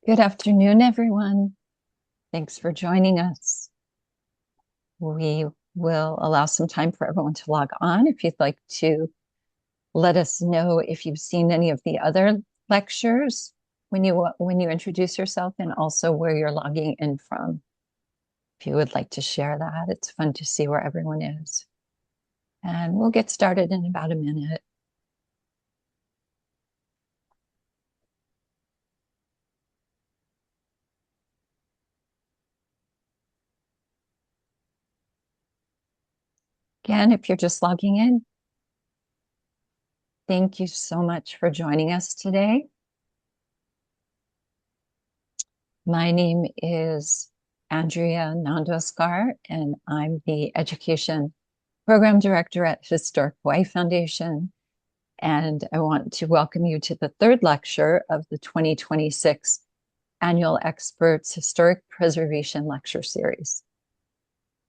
Good afternoon, everyone. Thanks for joining us. We will allow some time for everyone to log on. If you'd like to let us know if you've seen any of the other lectures when you introduce yourself, and also where you're logging in from. If you would like to share that, it's fun to see where everyone is. And we'll get started in about a minute. Again, if you're just logging in, thank you so much for joining us today. My name is Andrea Nandoskar, and I'm the Education Program Director at Historic Hawaii Foundation. And I want to welcome you to the third lecture of the 2026 Annual Experts Historic Preservation Lecture Series.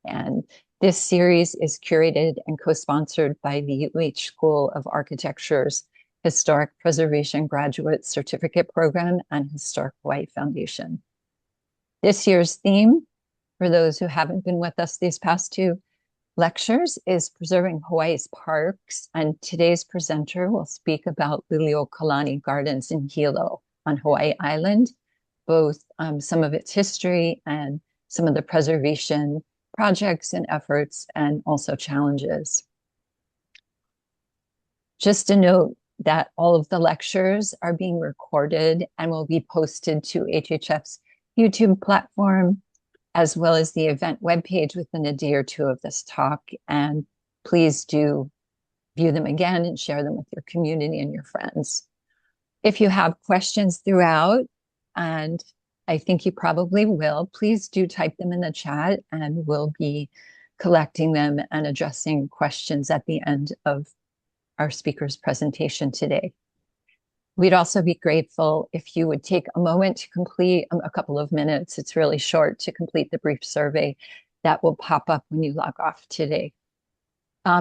And this series is curated and co-sponsored by the UH School of Architecture's Historic Preservation Graduate Certificate Program and Historic Hawaii Foundation. This year's theme, for those who haven't been with us these past two lectures, is Preserving Hawaii's Parks, and today's presenter will speak about Lili'uokalani Gardens in Hilo on Hawaii Island, both some of its history and some of the preservation projects and efforts, and also challenges. Just a note that all of the lectures are being recorded and will be posted to HHF's YouTube platform, as well as the event webpage within a day or two of this talk. And please do view them again and share them with your community and your friends. If you have questions throughout, and I think you probably will, please do type them in the chat, and we'll be collecting them and addressing questions at the end of our speaker's presentation today. We'd also be grateful if you would take a moment to complete a couple of minutes. It's really short, to complete the brief survey that will pop up when you log off today.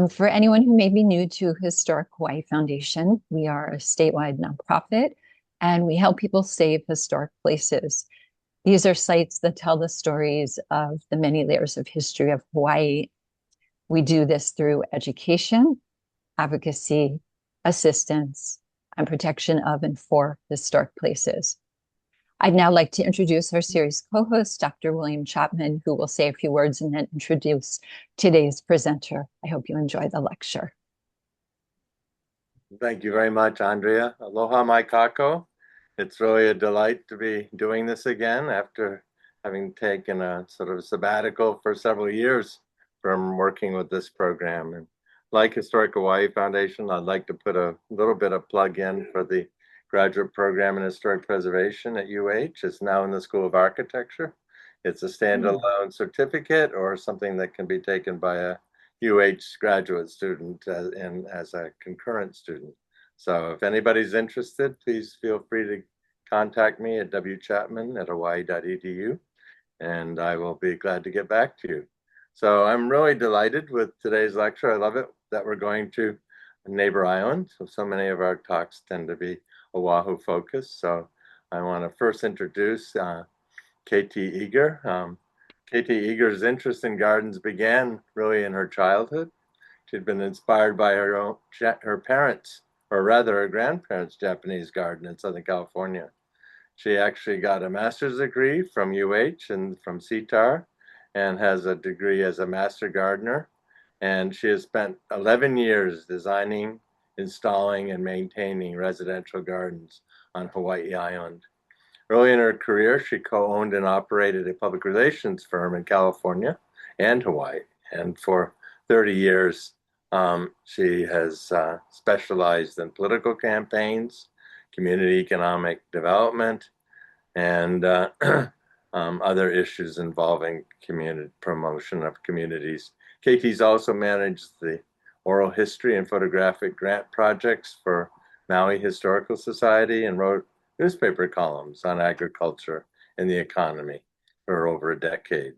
For anyone who may be new to Historic Hawaii Foundation, we are a statewide nonprofit, and we help people save historic places. These are sites that tell the stories of the many layers of history of Hawaii. We do this through education, advocacy, assistance, and protection of and for historic places. I'd now like to introduce our series co-host, Dr. William Chapman, who will say a few words and then introduce today's presenter. I hope you enjoy the lecture. Thank you very much, Andrea. Aloha mai kako. It's really a delight to be doing this again after having taken a sort of sabbatical for several years from working with this program. And like Historic Hawaii Foundation, I'd like to put a little bit of plug in for the graduate program in historic preservation at UH. It's now in the School of Architecture. It's a standalone certificate or something that can be taken by a UH graduate student as a concurrent student. So if anybody's interested, please feel free to contact me at wchapman@hawaii.edu, and I will be glad to get back to you. So I'm really delighted with today's lecture. I love it that we're going to neighbor island. So many of our talks tend to be Oahu focused. So I want to first introduce KT Eger. KT Eger's interest in gardens began really in her childhood. She'd been inspired by her parents, or rather her grandparents' Japanese garden in Southern California. She actually got a master's degree from UH and from CTAR, and has a degree as a master gardener. And she has spent 11 years designing, installing, and maintaining residential gardens on Hawaii Island. Early in her career, she co-owned and operated a public relations firm in California and Hawaii. And for 30 years, she has specialized in political campaigns, community economic development, and other issues involving community promotion of communities. KT's also managed the oral history and photographic grant projects for Maui Historical Society and wrote newspaper columns on agriculture and the economy for over a decade.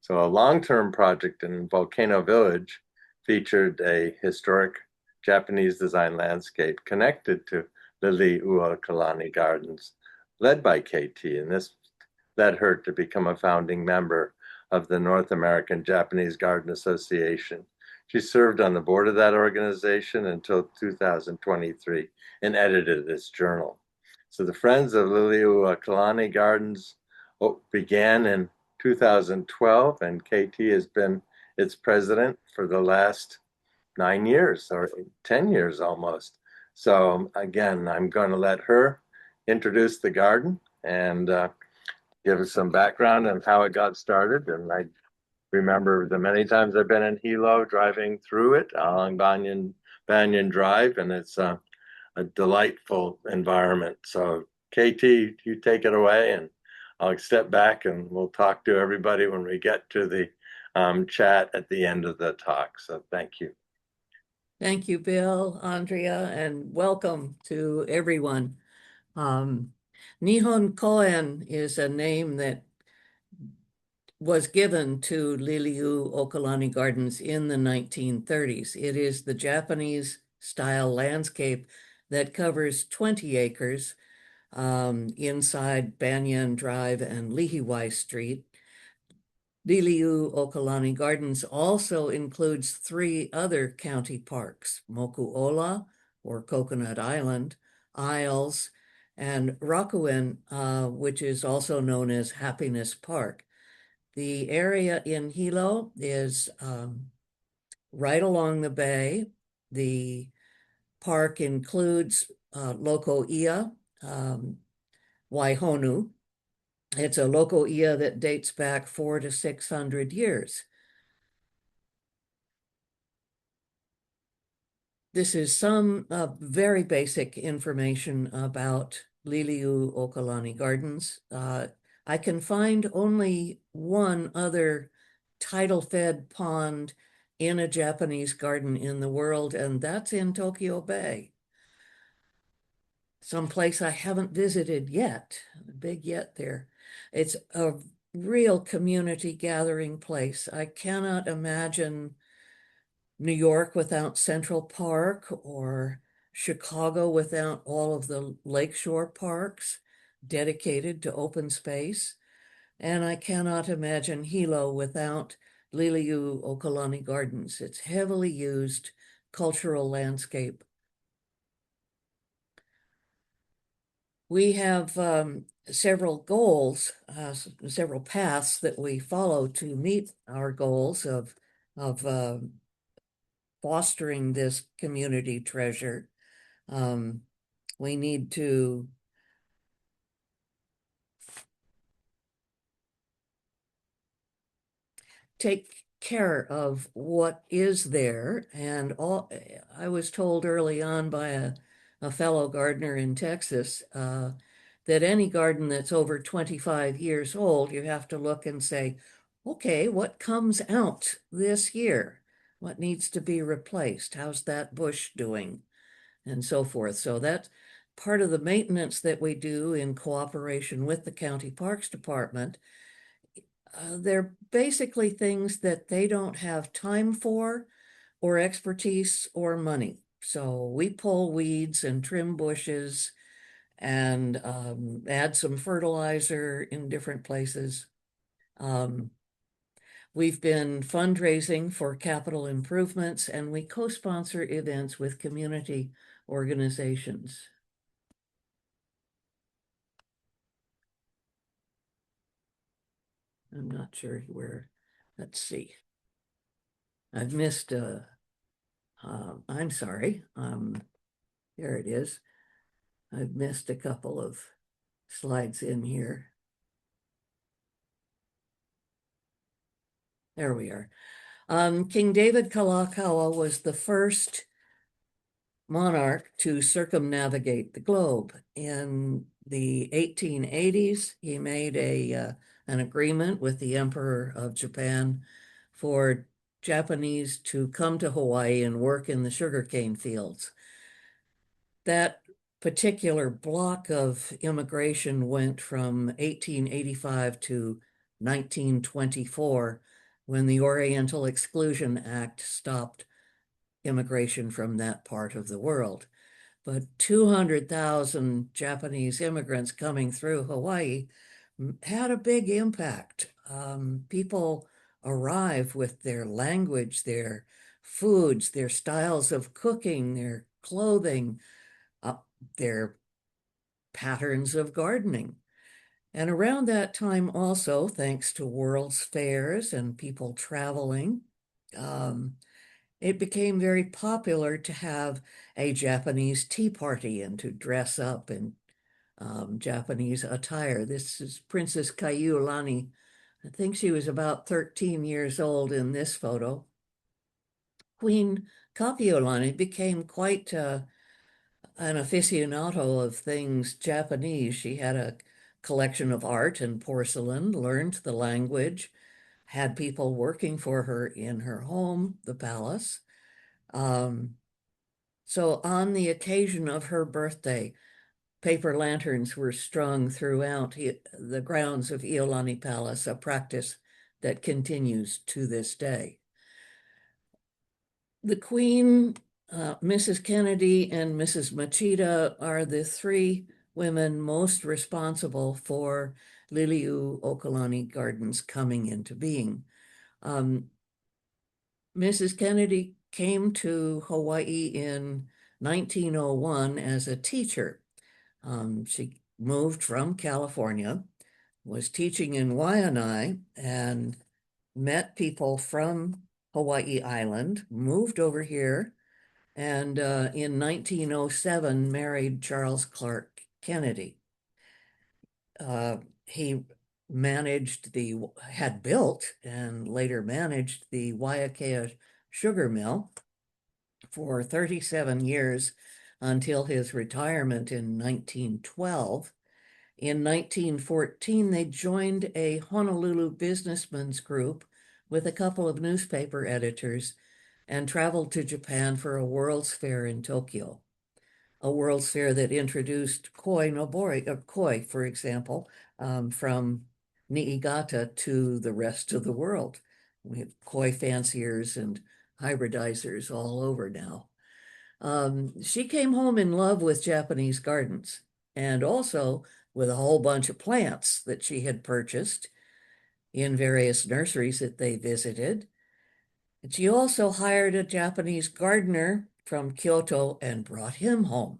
So a long-term project in Volcano Village featured a historic Japanese design landscape connected to Lili'uokalani Gardens led by KT, and this led her to become a founding member of the North American Japanese Garden Association. She served on the board of that organization until 2023 and edited its journal. So the Friends of Lili'uokalani Gardens began in 2012, and KT has been its president for the last 9 years or 10 years almost. So again, I'm going to let her introduce the garden and give us some background on how it got started. And I remember the many times I've been in Hilo driving through it along Banyan Drive, and it's a delightful environment. So KT, you take it away, and I'll step back and we'll talk to everybody when we get to the chat at the end of the talk. So thank you. Thank you, Bill, Andrea, and welcome to everyone. Nihon Koen is a name that was given to Lili'uokalani Gardens in the 1930s. It is the Japanese-style landscape that covers 20 acres inside Banyan Drive and Lihihwai Street. Lili'uokalani Gardens also includes 3 other county parks, Moku'ola, or Coconut Island, Isles, and Rakuen, which is also known as Happiness Park. The area in Hilo is right along the bay. The park includes Loko Ia, Waihonu. It's a Loko Ia that dates back 400 to 600 years. This is some very basic information about Lili'uokalani Gardens. I can find only one other tidal-fed pond in a Japanese garden in the world, and that's in Tokyo Bay. Someplace I haven't visited yet, big yet there. It's a real community gathering place. I cannot imagine New York without Central Park or Chicago without all of the lakeshore parks dedicated to open space. And I cannot imagine Hilo without Lili'uokalani Gardens. It's heavily used cultural landscape. We have several goals, several paths that we follow to meet our goals of fostering this community treasure. We need to take care of what is there. And I was told early on by a fellow gardener in Texas that any garden that's over 25 years old, you have to look and say, okay, what comes out this year? What needs to be replaced? How's that bush doing? And so forth. So that's part of the maintenance that we do in cooperation with the County Parks Department. They're basically things that they don't have time for or expertise or money. So we pull weeds and trim bushes and add some fertilizer in different places. We've been fundraising for capital improvements, and we co-sponsor events with community organizations. I'm not sure where, let's see. I've missed, I'm sorry, there it is. I've missed a couple of slides in here. There we are. King David Kalakaua was the first monarch to circumnavigate the globe. In the 1880s, he made an agreement with the Emperor of Japan for Japanese to come to Hawaii and work in the sugarcane fields. That particular block of immigration went from 1885 to 1924, when the Oriental Exclusion Act stopped immigration from that part of the world. but 200,000 Japanese immigrants coming through Hawaii had a big impact. People arrive with their language, their foods, their styles of cooking, their clothing, their patterns of gardening. And around that time also, thanks to World's Fairs and people traveling, um, it became very popular to have a Japanese tea party and to dress up in Japanese attire. This is Princess Lili'uokalani. I think she was about 13 years old in this photo. Queen Kapiolani became quite an aficionado of things Japanese. She had a collection of art and porcelain, learned the language, had people working for her in her home, the palace. So on the occasion of her birthday, paper lanterns were strung throughout the grounds of Iolani Palace, a practice that continues to this day. The Queen, Mrs. Kennedy, and Mrs. Machida are the three women most responsible for Lili'uokalani Gardens coming into being. Mrs. Kennedy came to Hawaii in 1901 as a teacher. She moved from California, was teaching in Waianae, and met people from Hawaii Island, moved over here, and in 1907 married Charles Clark Kennedy. He had built and later managed the Waiakea sugar mill for 37 years until his retirement in 1912. In 1914, they joined a Honolulu businessmen's group with a couple of newspaper editors and traveled to Japan for a World's Fair in Tokyo. A World's Fair that introduced koi, for example, from Niigata to the rest of the world. We have koi fanciers and hybridizers all over now. She came home in love with Japanese gardens and also with a whole bunch of plants that she had purchased in various nurseries that they visited. And she also hired a Japanese gardener from Kyoto and brought him home.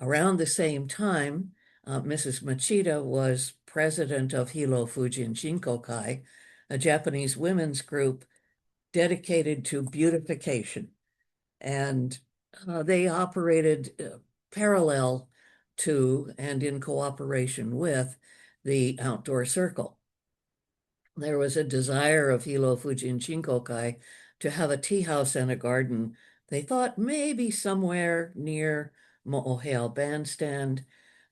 Around the same time, Mrs. Machida was president of Hilo Fujin Shinkokai, a Japanese women's group dedicated to beautification. And they operated parallel to and in cooperation with the outdoor circle. There was a desire of Hilo Fujin Shinkokai to have a tea house and a garden. They thought maybe somewhere near Mo'oheo Bandstand,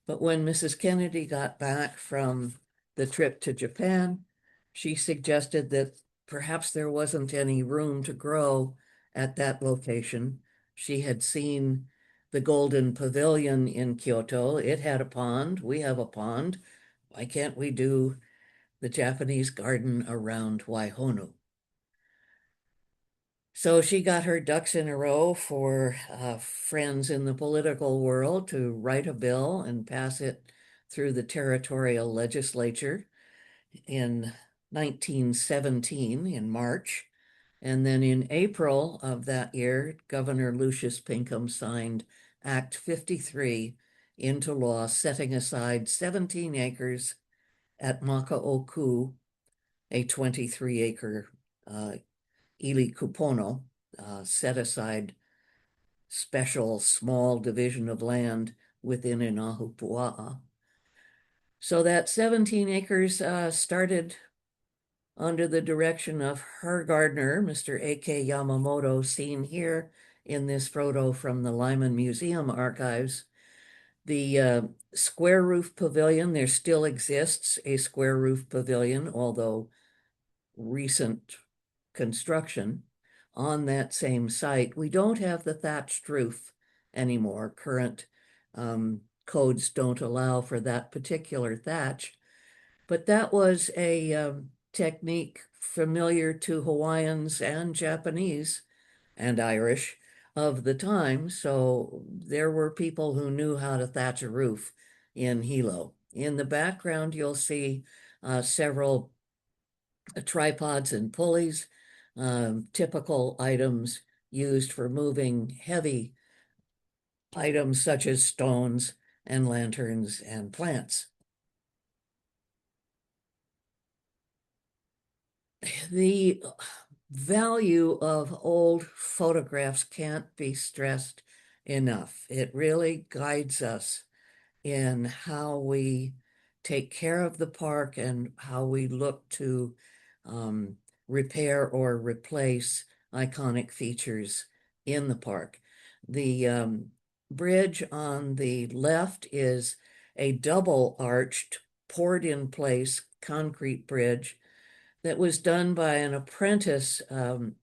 but when Mrs. Kennedy got back from the trip to Japan, she suggested that perhaps there wasn't any room to grow at that location. She had seen the Golden Pavilion in Kyoto. It had a pond. We have a pond. Why can't we do the Japanese garden around Waihonu? So she got her ducks in a row for friends in the political world to write a bill and pass it through the territorial legislature in 1917 in March. And then in April of that year, Governor Lucius Pinkham signed Act 53 into law, setting aside 17 acres at Maka'oku, a 23-acre Ili Kupono, set aside special small division of land within Inahupua'a. So that 17 acres started under the direction of her gardener, Mr. A.K. Yamamoto, seen here in this photo from the Lyman Museum archives. The square roof pavilion, there still exists a square roof pavilion, although recent construction on that same site. We don't have the thatched roof anymore. Current codes don't allow for that particular thatch, but that was a technique familiar to Hawaiians and Japanese and Irish of the time. So there were people who knew how to thatch a roof in Hilo. In the background, you'll see several tripods and pulleys, typical items used for moving heavy items such as stones and lanterns and plants. The value of old photographs can't be stressed enough. It really guides us in how we take care of the park and how we look to repair or replace iconic features in the park. The bridge on the left is a double arched, poured in place concrete bridge that was done by an apprentice um,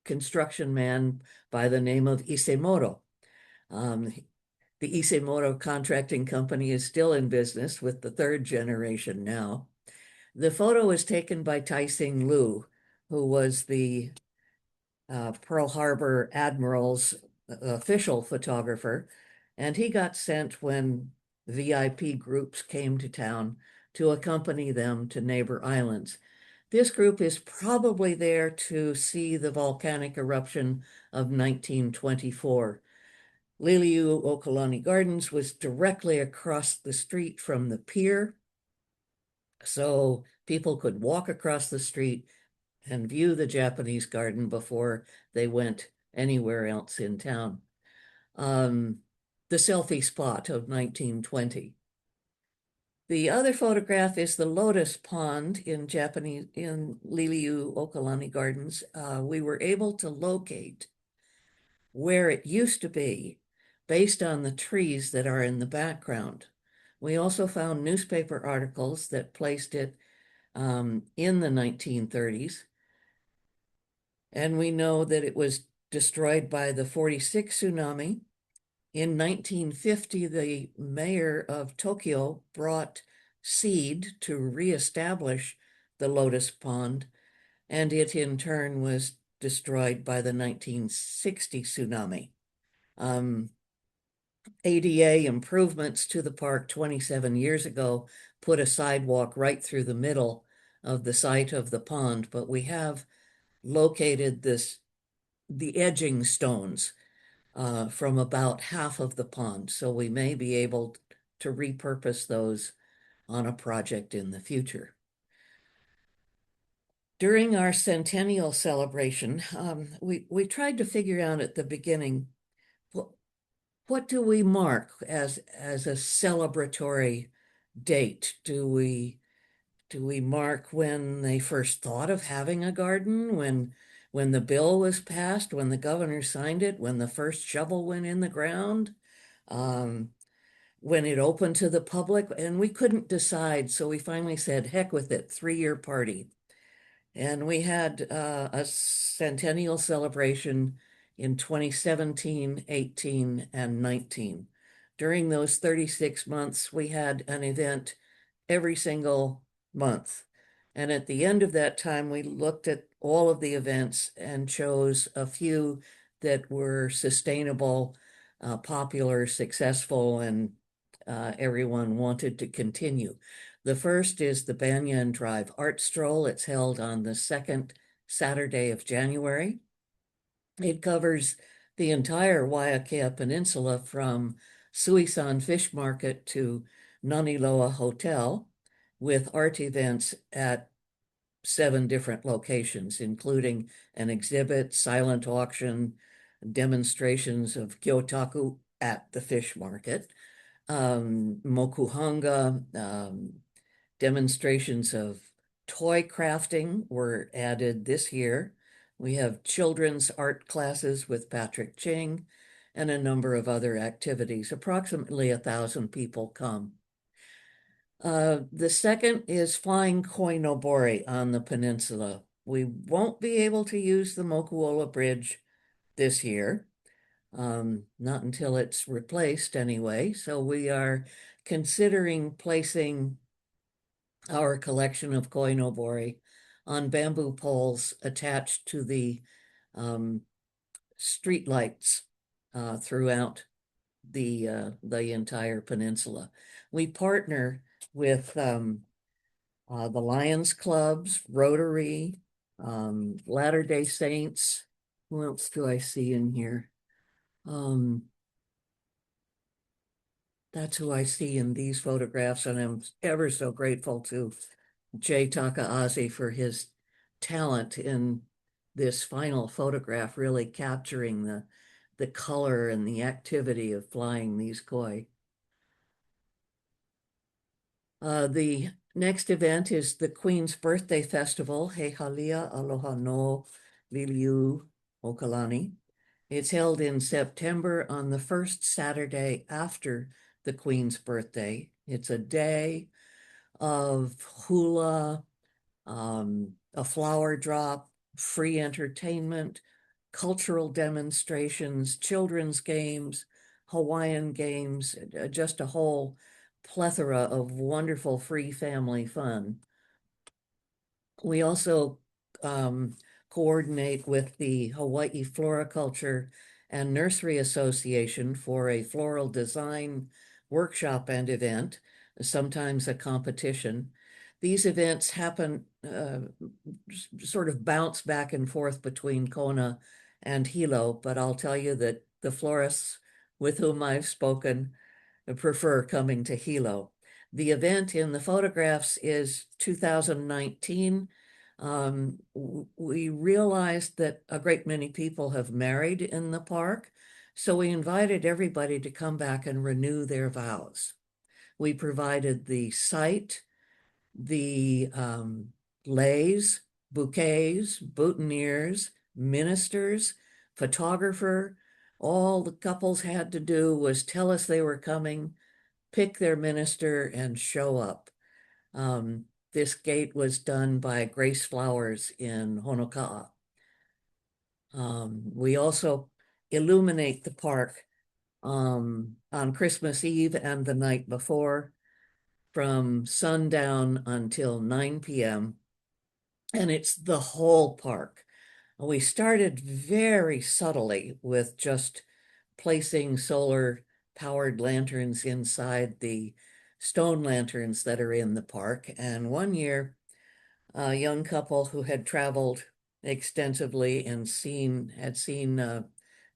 construction man by the name of Isemoto. Um, the Isemoto Contracting Company is still in business with the third generation now. The photo was taken by Tai-Sing Liu, who was the Pearl Harbor Admiral's official photographer, and he got sent when VIP groups came to town to accompany them to neighbor islands. This group is probably there to see the volcanic eruption of 1924. Lili'uokalani Gardens was directly across the street from the pier, so people could walk across the street and view the Japanese garden before they went anywhere else in town. The selfie spot of 1920. The other photograph is the lotus pond in Lili'uokalani Gardens. We were able to locate where it used to be based on the trees that are in the background. We also found newspaper articles that placed it in the 1930s. And we know that it was destroyed by the 46 tsunami. In 1950, the mayor of Tokyo brought seed to reestablish the lotus pond, and it in turn was destroyed by the 1960 tsunami. ADA improvements to the park 27 years ago put a sidewalk right through the middle of the site of the pond, but we have located the edging stones from about half of the pond, so we may be able to repurpose those on a project in the future. During our centennial celebration, we tried to figure out at the beginning, what do we mark as a celebratory date? Do we mark when they first thought of having a garden, when the bill was passed, when the governor signed it, when the first shovel went in the ground, when it opened to the public? And we couldn't decide, so we finally said, heck with it, 3-year party. And we had a centennial celebration in 2017, 18, and 19. During those 36 months, we had an event every single month. And at the end of that time, we looked at all of the events and chose a few that were sustainable, popular, successful, and everyone wanted to continue. The first is the Banyan Drive Art Stroll. It's held on the second Saturday of January. It covers the entire Waiakea Peninsula from Suisun Fish Market to Naniloa Hotel, with art events at 7 different locations, including an exhibit, silent auction, demonstrations of gyotaku at the fish market, mokuhanga, demonstrations of toy crafting were added this year. We have children's art classes with Patrick Ching and a number of other activities. Approximately 1,000 people come. The second is flying koinobori on the peninsula. We won't be able to use the Mokuola Bridge this year, not until it's replaced anyway. So we are considering placing our collection of koinobori on bamboo poles attached to the street lights throughout the entire peninsula. We partner with the Lions Clubs, Rotary, Latter-day Saints. Who else do I see in here? That's who I see in these photographs, and I'm ever so grateful to Jay Takahashi for his talent in this final photograph, really capturing the color and the activity of flying these koi. The next event is the Queen's Birthday Festival, He Halia Aloha no Lili'uokalani. It's held in September on the first Saturday after the Queen's birthday. It's a day of hula, a flower drop, free entertainment, cultural demonstrations, children's games, Hawaiian games, just a whole plethora of wonderful free family fun. We also coordinate with the Hawaii Floriculture and Nursery Association for a floral design workshop and event, sometimes a competition. These events happen, sort of bounce back and forth between Kona and Hilo, but I'll tell you that the florists with whom I've spoken prefer coming to Hilo. The event in the photographs is 2019. We realized that a great many people have married in the park, so we invited everybody to come back and renew their vows. We provided the site, the leis, bouquets, boutonnieres, ministers, photographer. All the couples had to do was tell us they were coming, pick their minister, and show up. This gate was done by Grace Flowers in Honoka'a. We also illuminate the park on Christmas Eve and the night before from sundown until 9 p.m. And it's the whole park. We started very subtly with just placing solar powered lanterns inside the stone lanterns that are in the park. And one year, a young couple who had traveled extensively and had seen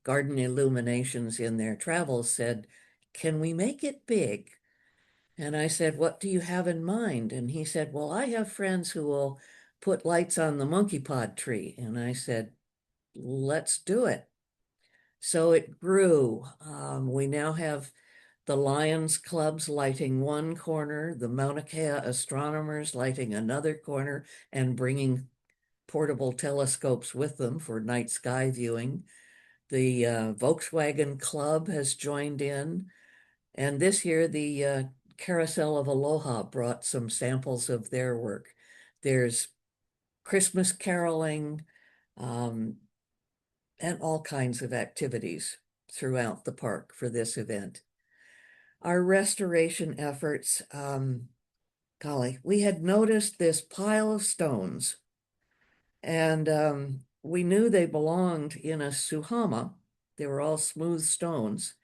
garden illuminations in their travels said, "Can we make it big?" And I said, "What do you have in mind?" And he said, "Well, I have friends who will put lights on the monkey pod tree." And I said, "Let's do it." So it grew. We now have the Lions Clubs lighting one corner, the Mauna Kea astronomers lighting another corner and bringing portable telescopes with them for night sky viewing. The Volkswagen Club has joined in. And this year, the Carousel of Aloha brought some samples of their work. There's Christmas caroling, and all kinds of activities throughout the park for this event. Our restoration efforts, golly, we had noticed this pile of stones, and we knew they belonged in a suhama. They were all smooth stones.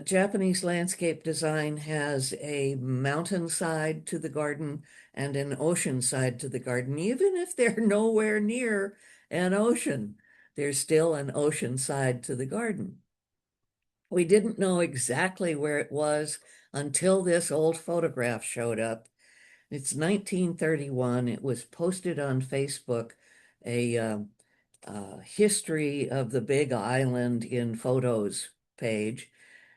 Japanese landscape design has a mountain side to the garden and an ocean side to the garden. Even if they're nowhere near an ocean, there's still an ocean side to the garden. We didn't know exactly where it was until this old photograph showed up. It's 1931. It was posted on Facebook, a history of the Big Island in photos page.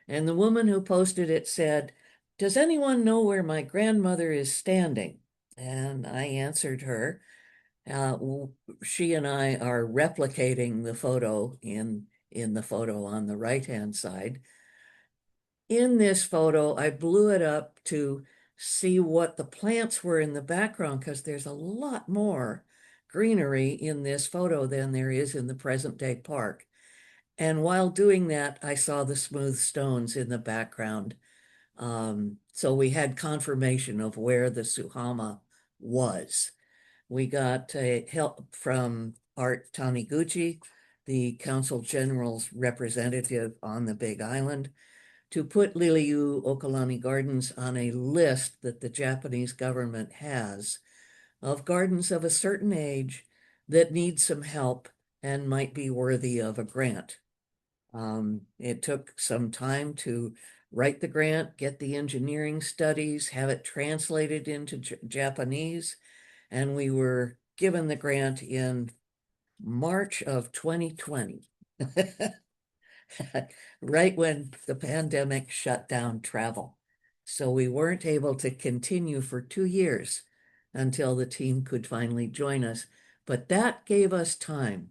And the woman who posted it said, "Does anyone know where my grandmother is standing?" And I answered her. She and I are replicating the photo in the photo on the right-hand side. In this photo, I blew it up to see what the plants were in the background because there's a lot more greenery in this photo than there is in the present-day park. And while doing that, I saw the smooth stones in the background. So we had confirmation of where the Suhama was. We got help from Art Taniguchi, the Consul General's representative on the Big Island, to put Lili'uokalani gardens on a list that the Japanese government has of gardens of a certain age that need some help and might be worthy of a grant. It took some time to write the grant, get the engineering studies, have it translated into Japanese, and we were given the grant in March of 2020. Right when the pandemic shut down travel. So we weren't able to continue for 2 years until the team could finally join us. But that gave us time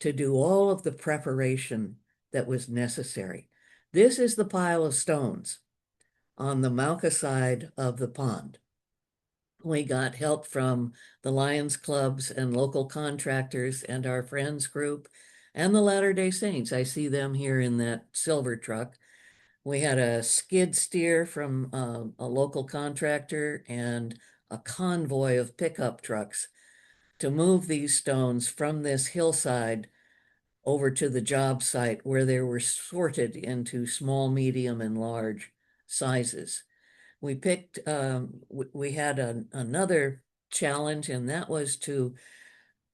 to do all of the preparation that was necessary. This is the pile of stones on the Mauka side of the pond. We got help from the Lions clubs and local contractors and our friends group and the Latter-day Saints. I see them here in that silver truck. We had a skid steer from a local contractor and a convoy of pickup trucks to move these stones from this hillside over to the job site where they were sorted into small, medium, and large sizes. We picked, we had another challenge, and that was to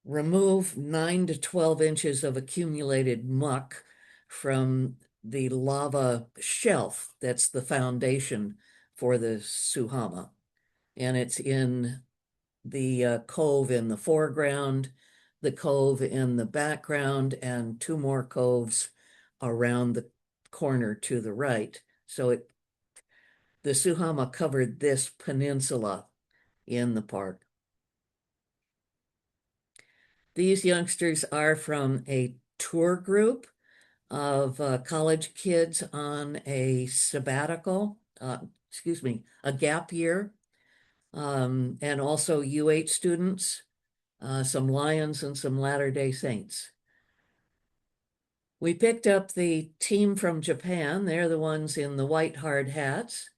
remove 9 to 12 inches of accumulated muck from the lava shelf that's the foundation for the Suhama. And it's in the cove in the foreground, the cove in the background, and 2 more coves around the corner to the right. So the Suhama covered this peninsula in the park. These youngsters are from a tour group of college kids on a sabbatical, a gap year, and also UH students, some Lions and some Latter-day Saints. We picked up the team from Japan, they're the ones in the white hard hats,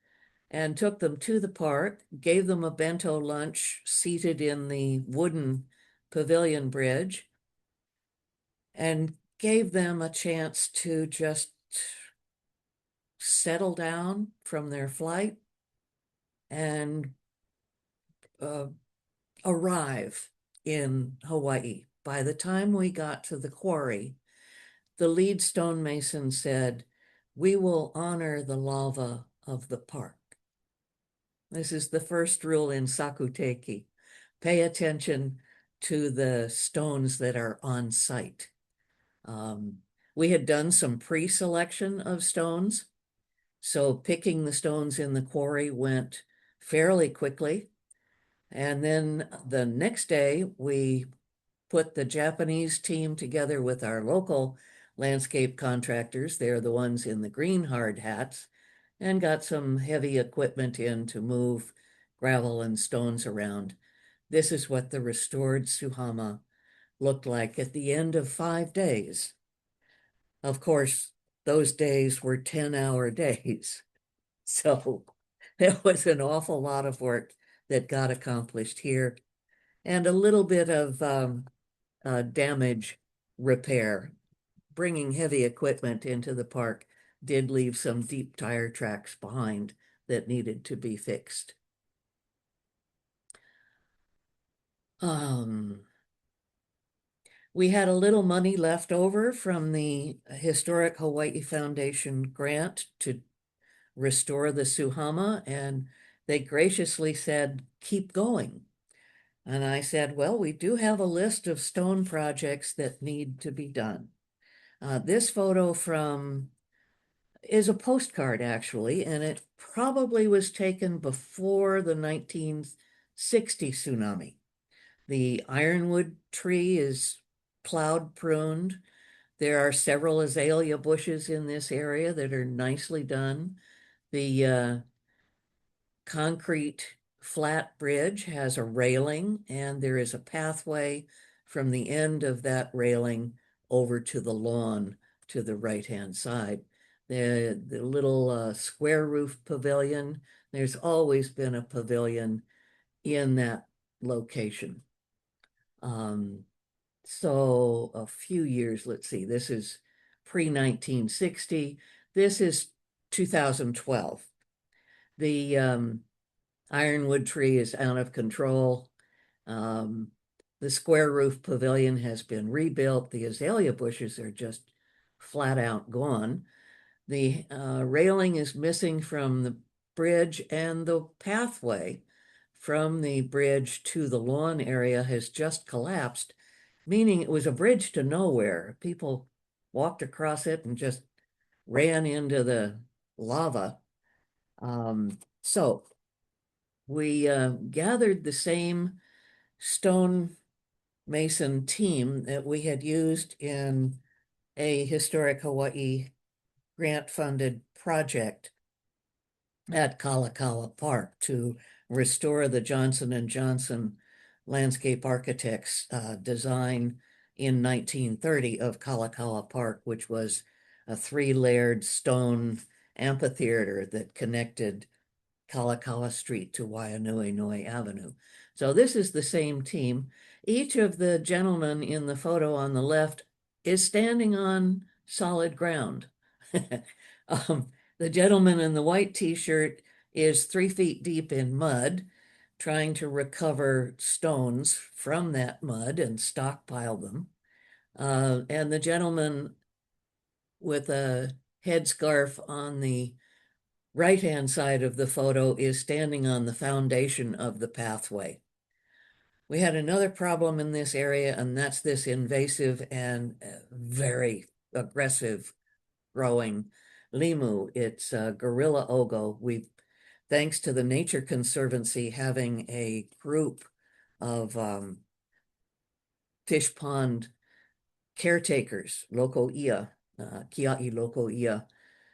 and took them to the park, gave them a bento lunch seated in the wooden pavilion bridge, and gave them a chance to just settle down from their flight and arrive in Hawaii. By the time we got to the quarry, the lead stonemason said, "We will honor the lava of the park." This is the first rule in Sakuteki. Pay attention to the stones that are on site. We had done some pre-selection of stones, so picking the stones in the quarry went fairly quickly. And then the next day, we put the Japanese team together with our local landscape contractors. They're the ones in the green hard hats, and got some heavy equipment in to move gravel and stones around. This is what the restored Suhama looked like at the end of 5 days. Of course, those days were 10-hour days. So there was an awful lot of work that got accomplished here, and a little bit of damage repair. Bringing heavy equipment into the park did leave some deep tire tracks behind that needed to be fixed. We had a little money left over from the Historic Hawaii Foundation grant to restore the Suhama, and they graciously said, "Keep going." And I said, "Well, we do have a list of stone projects that need to be done." This photo is a postcard, actually, and it probably was taken before the 1960 tsunami. The ironwood tree is plowed, pruned. There are several azalea bushes in this area that are nicely done. The concrete flat bridge has a railing, and there is a pathway from the end of that railing over to the lawn to the right-hand side. The little square roof pavilion, there's always been a pavilion in that location. So a few years, let's see, this is pre-1960. This is 2012. The ironwood tree is out of control. Um, the square roof pavilion has been rebuilt. The azalea bushes are just flat out gone. The railing is missing from the bridge, and the pathway from the bridge to the lawn area has just collapsed, meaning it was a bridge to nowhere. People walked across it and just ran into the lava. So we gathered the same stone mason team that we had used in a historic Hawaii grant-funded project at Kalakaua Park to restore the Johnson and Johnson landscape architects' design in 1930 of Kalakaua Park, which was a three-layered stone amphitheater that connected Kalakaua Street to Waianuenue Avenue. So this is the same team. Each of the gentlemen in the photo on the left is standing on solid ground. The gentleman in the white t-shirt is 3 feet deep in mud, trying to recover stones from that mud and stockpile them. And the gentleman with a headscarf on the right-hand side of the photo is standing on the foundation of the pathway. We had another problem in this area, and that's this invasive and very aggressive growing limu. It's gorilla ogo. Thanks to the Nature Conservancy having a group of fish pond caretakers, loko ia, kia'i loko ia,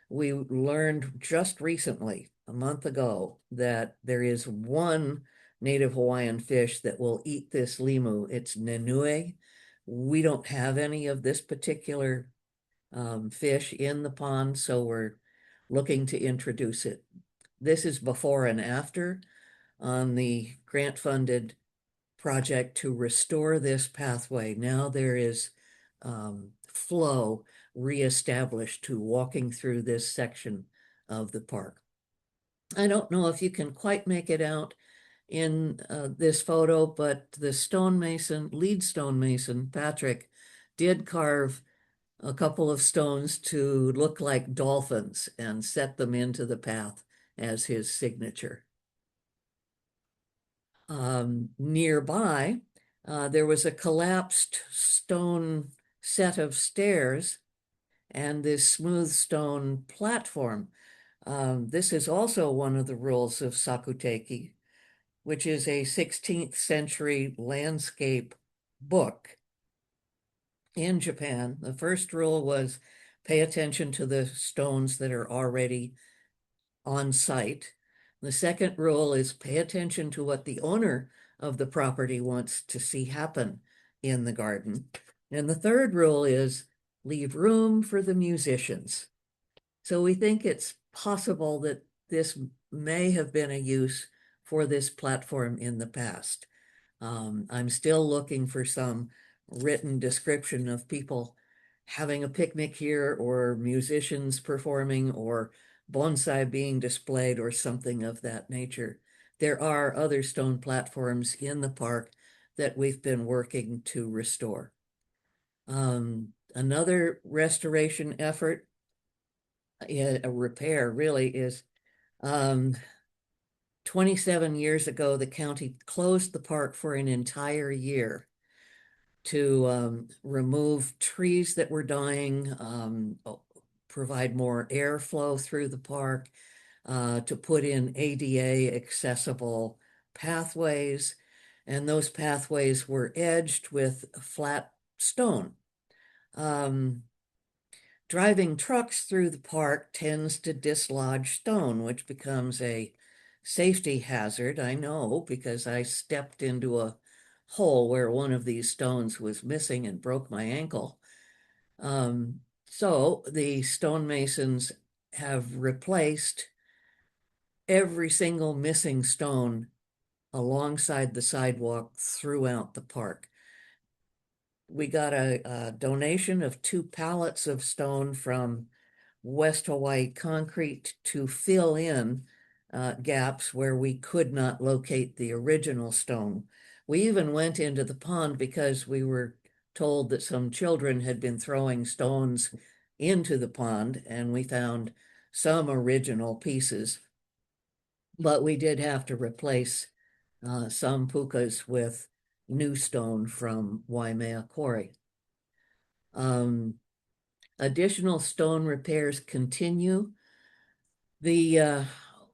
we learned just recently, a month ago, that there is one native Hawaiian fish that will eat this limu. It's nenue. We don't have any of this particular fish in the pond, so we're looking to introduce it. This is before and after on the grant-funded project to restore this pathway. Now there is flow reestablished to walking through this section of the park. I don't know if you can quite make it out in this photo, but the stonemason, lead stonemason, Patrick, did carve a couple of stones to look like dolphins and set them into the path as his signature. Nearby, there was a collapsed stone set of stairs and this smooth stone platform. This is also one of the rules of Sakuteki, which is a 16th century landscape book in Japan. The first rule was pay attention to the stones that are already on site. The second rule is pay attention to what the owner of the property wants to see happen in the garden. And the third rule is leave room for the musicians. So we think it's possible that this may have been a use for this platform in the past. I'm still looking for some written description of people having a picnic here, or musicians performing, or bonsai being displayed, or something of that nature. There are other stone platforms in the park that we've been working to restore. Another restoration effort, a repair really, is 27 years ago, the county closed the park for an entire year to remove trees that were dying, provide more airflow through the park, to put in ADA accessible pathways. And those pathways were edged with flat stone. Driving trucks through the park tends to dislodge stone, which becomes a safety hazard. I know, because I stepped into a hole where one of these stones was missing and broke my ankle. So the stonemasons have replaced every single missing stone alongside the sidewalk throughout the park. we got a donation of 2 pallets of stone from West Hawaii Concrete to fill in gaps where we could not locate the original stone. We even went into the pond because we were told that some children had been throwing stones into the pond, and we found some original pieces. But we did have to replace some pukas with new stone from Waimea Quarry. Additional stone repairs continue. The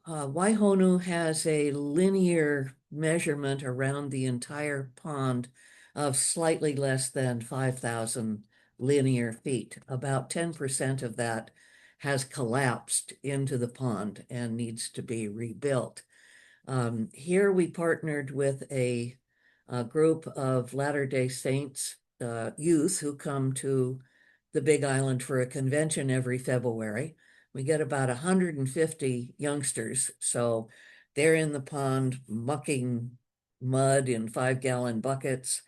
Waihonu has a linear measurement around the entire pond of slightly less than 5,000 linear feet. About 10% of that has collapsed into the pond and needs to be rebuilt. Here we partnered with a group of Latter-day Saints youth who come to the Big Island for a convention every February. We get about 150 youngsters, so they're in the pond mucking mud in 5-gallon buckets.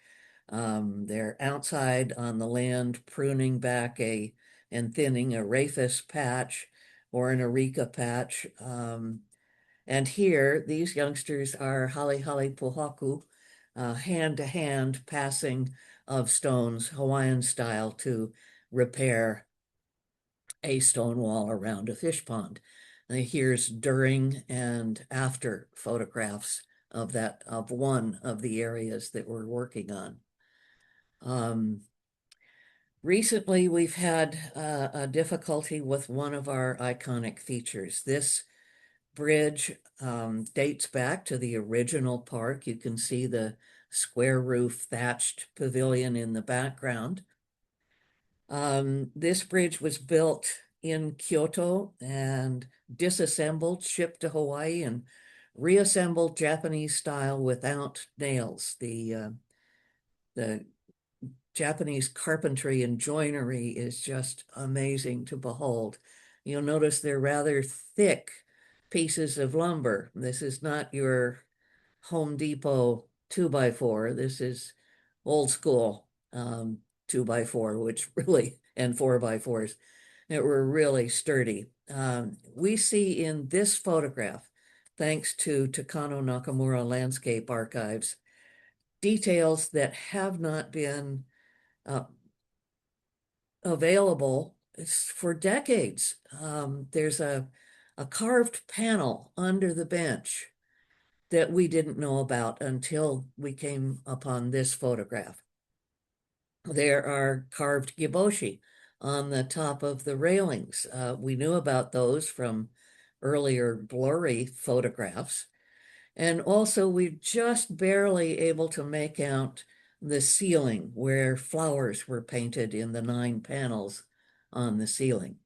They're outside on the land pruning back and thinning a rhapis patch or an areca patch. And here, these youngsters are hale hale pohaku, hand to hand passing of stones, Hawaiian style, to repair a stone wall around a fish pond. And here's during and after photographs of one of the areas that we're working on. Recently, we've had a difficulty with one of our iconic features. This bridge dates back to the original park. You can see the square roof thatched pavilion in the background. This bridge was built in Kyoto and disassembled, shipped to Hawaii, and reassembled Japanese style without nails. The Japanese carpentry and joinery is just amazing to behold. You'll notice they're rather thick pieces of lumber. This is not your Home Depot 2x4. This is old school 2x4, which really, and 4x4s that were really sturdy. We see in this photograph, thanks to Takano Nakamura Landscape Archives, details that have not been available for decades. There's a carved panel under the bench that we didn't know about until we came upon this photograph. There are carved giboshi on the top of the railings. We knew about those from earlier blurry photographs. And also we're just barely able to make out the ceiling where flowers were painted in the 9 panels on the ceiling.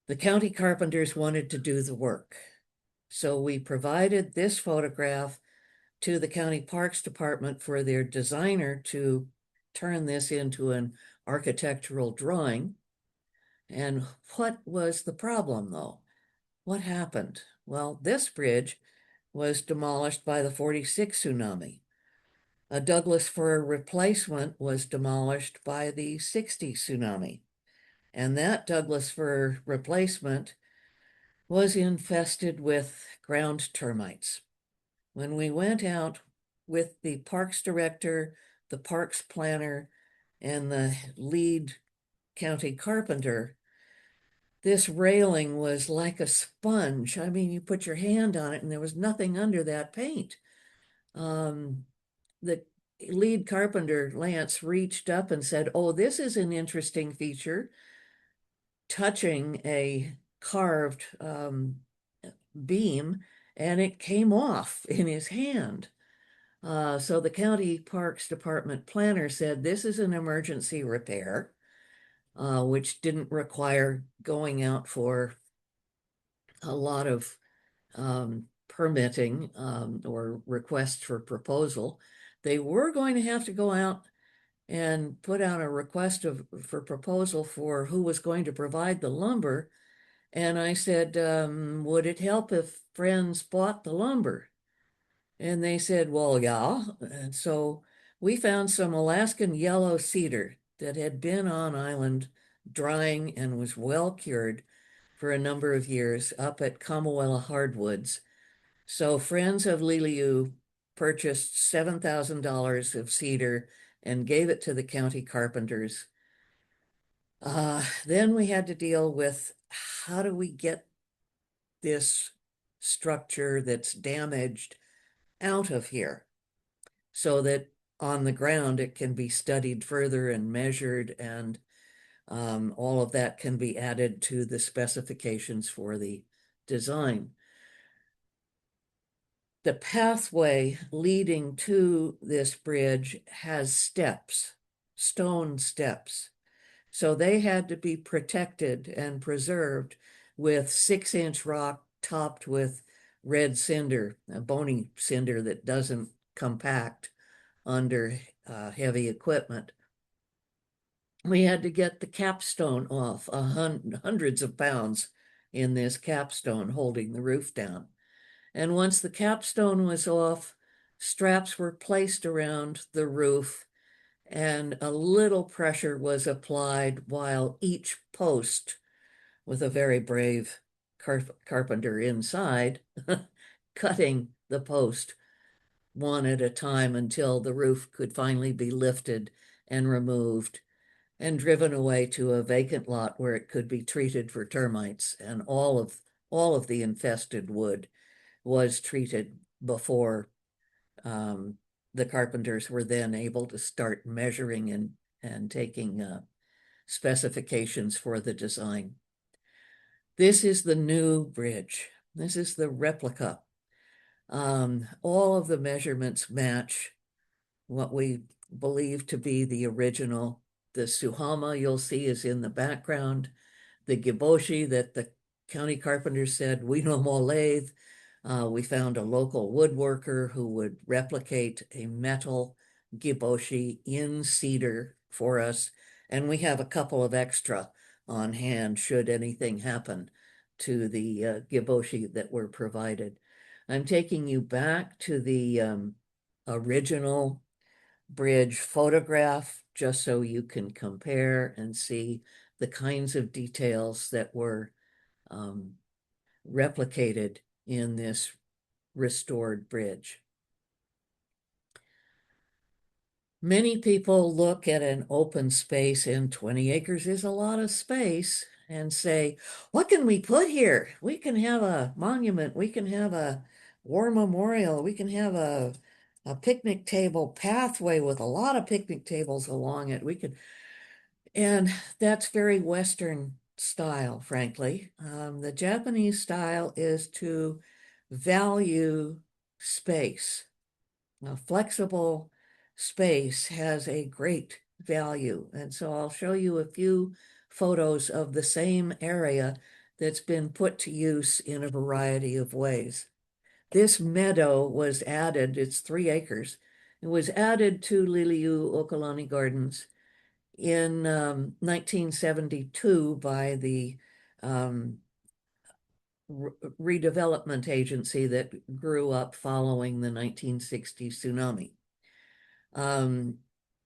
The county carpenters wanted to do the work. So we provided this photograph to the county parks department for their designer to turn this into an architectural drawing. And what was the problem though? What happened? Well, this bridge was demolished by the 46 tsunami. A Douglas fir replacement was demolished by the 60 tsunami. And that Douglas fir replacement was infested with ground termites. When we went out with the parks director, the parks planner, and the lead county carpenter, this railing was like a sponge. I mean, you put your hand on it and there was nothing under that paint. The lead carpenter, Lance, reached up and said, "Oh, this is an interesting feature," touching a carved beam, and it came off in his hand. So the county parks department planner said, "This is an emergency repair," which didn't require going out for a lot of permitting or requests for proposal. They were going to have to go out and put out a request for proposal for who was going to provide the lumber. And I said, would it help if friends bought the lumber? And they said, well, yeah. And so we found some Alaskan yellow cedar that had been on island drying and was well cured for a number of years up at Kamawela Hardwoods. So friends of Lili'u purchased $7,000 of cedar and gave it to the county carpenters. Then we had to deal with how do we get this structure that's damaged out of here so that on the ground it can be studied further and measured, and all of that can be added to the specifications for the design. The pathway leading to this bridge has steps, stone steps. So they had to be protected and preserved with 6-inch rock topped with red cinder, a bony cinder that doesn't compact under heavy equipment. We had to get the capstone off, hundreds of pounds in this capstone holding the roof down. And once the capstone was off, straps were placed around the roof and a little pressure was applied while each post, with a very brave carpenter inside, cutting the post one at a time until the roof could finally be lifted and removed and driven away to a vacant lot where it could be treated for termites. And all of the infested wood was treated before the carpenters were then able to start measuring and taking specifications for the design. This is the new bridge. This is the replica. All of the measurements match what we believe to be the original. The suhama you'll see is in the background. The giboshi that the county carpenter said, we no more lathe. We found a local woodworker who would replicate a metal giboshi in cedar for us. And we have a couple of extra on hand should anything happen to the giboshi that were provided. I'm taking you back to the original bridge photograph just so you can compare and see the kinds of details that were replicated in this restored bridge. Many people look at an open space, and 20 acres is a lot of space, and say, what can we put here? We can have a monument, we can have a war memorial, we can have a picnic table pathway with a lot of picnic tables along it. And that's very Western style, frankly. The Japanese style is to value space. Now, flexible space has a great value. And so I'll show you a few photos of the same area that's been put to use in a variety of ways. This meadow was added, it's 3 acres. It was added to Lili'uokalani Gardens in 1972 by the redevelopment agency that grew up following the 1960 tsunami.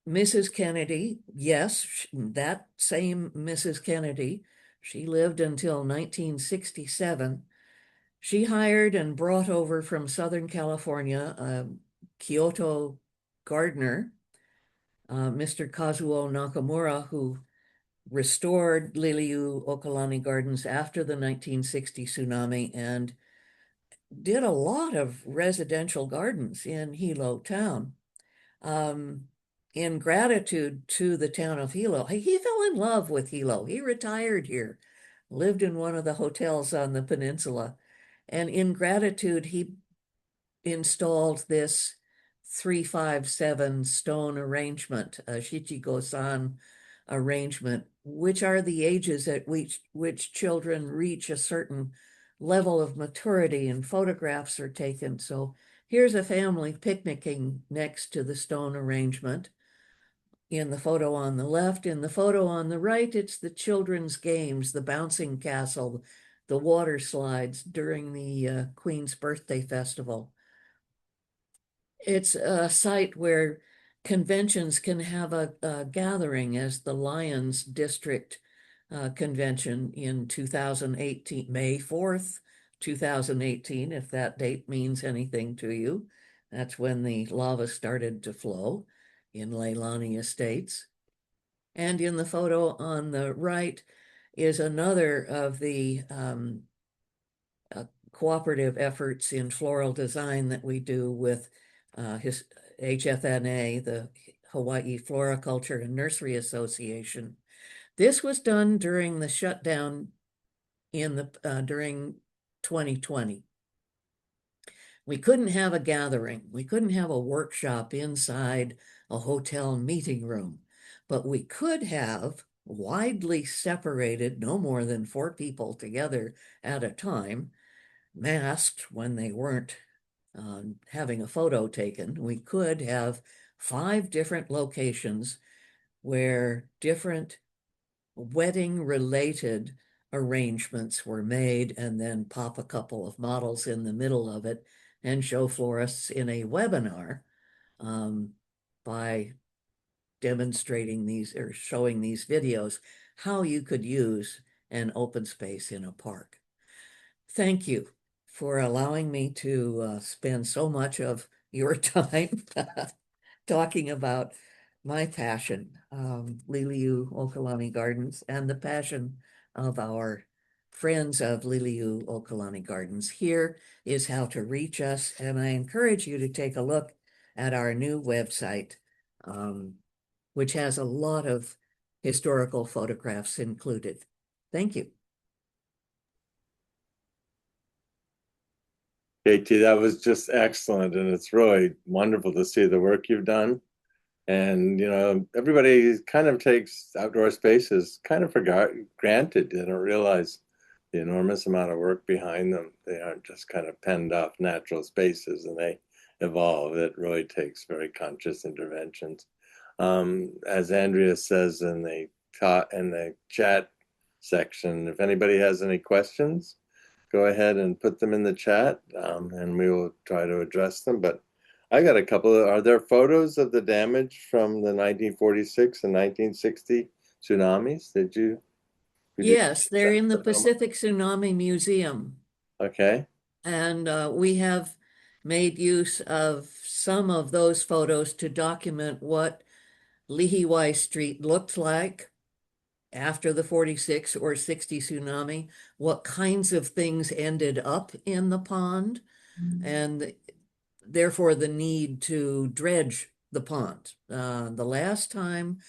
Mrs. Kennedy, yes, that same Mrs. Kennedy, she lived until 1967. She hired and brought over from Southern California a Kyoto gardener, Mr. Kazuo Nakamura, who restored Lili'uokalani Gardens after the 1960 tsunami and did a lot of residential gardens in Hilo town. In gratitude to the town of Hilo, he fell in love with Hilo. He retired here, lived in one of the hotels on the peninsula, and in gratitude, he installed this 357 stone arrangement, a Shichigo-san arrangement, which are the ages at which children reach a certain level of maturity and photographs are taken. So here's a family picnicking next to the stone arrangement. In the photo on the left, in the photo on the right, it's the children's games, the bouncing castle, the water slides during the Queen's Birthday Festival. It's a site where conventions can have a gathering, as the Lions District Convention in 2018, May 4th, 2018, if that date means anything to you. That's when the lava started to flow in Leilani Estates. And in the photo on the right is another of the cooperative efforts in floral design that we do with his HFNA, the Hawaii Floriculture and Nursery Association. This was done during the shutdown during 2020. We couldn't have a gathering. We couldn't have a workshop inside a hotel meeting room, but we could have widely separated, no more than 4 people together at a time, masked when they weren't having a photo taken. We could have 5 different locations where different wedding related arrangements were made, and then pop a couple of models in the middle of it and show florists in a webinar by demonstrating these or showing these videos how you could use an open space in a park. Thank you for allowing me to spend so much of your time talking about my passion, Lili'uokalani Gardens, and the passion of our friends of Lili'uokalani Gardens. Here is how to reach us, and I encourage you to take a look at our new website, which has a lot of historical photographs included. Thank you. Katie, that was just excellent, and it's really wonderful to see the work you've done. And everybody kind of takes outdoor spaces kind of for granted. They don't realize the enormous amount of work behind them. They aren't just kind of penned off natural spaces, and they evolve. It really takes very conscious interventions. As Andrea says in the chat section, if anybody has any questions, go ahead and put them in the chat, and we will try to address them. But I got a couple are there photos of the damage from the 1946 and 1960 tsunamis? Yes, they're in the Pacific Tsunami Museum. Okay. And we have made use of some of those photos to document what Lihihwai Street looked like after the 46 or 60 tsunami, what kinds of things ended up in the pond, and therefore the need to dredge the pond. The last time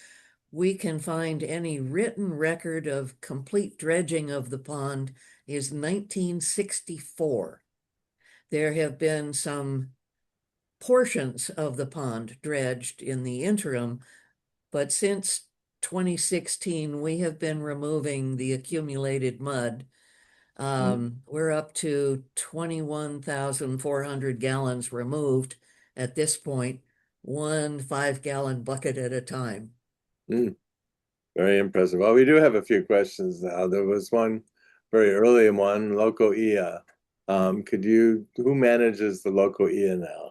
we can find any written record of complete dredging of the pond is 1964. There have been some portions of the pond dredged in the interim, but since 2016, we have been removing the accumulated mud. We're up to 21,400 gallons removed at this point, 1 5-gallon bucket at a time. Very impressive. Well, we do have a few questions now. There was one very early one, Local IA. Who manages the Local IA now?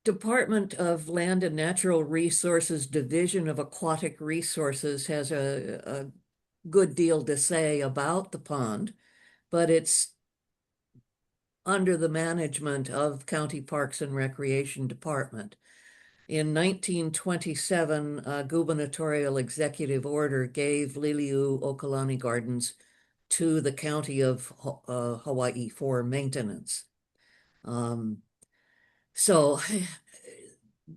Department of Land and Natural Resources Division of Aquatic Resources has a good deal to say about the pond, but it's under the management of County Parks and Recreation Department. In 1927, a gubernatorial executive order gave Lili'uokalani Gardens to the County of Hawaii for maintenance. So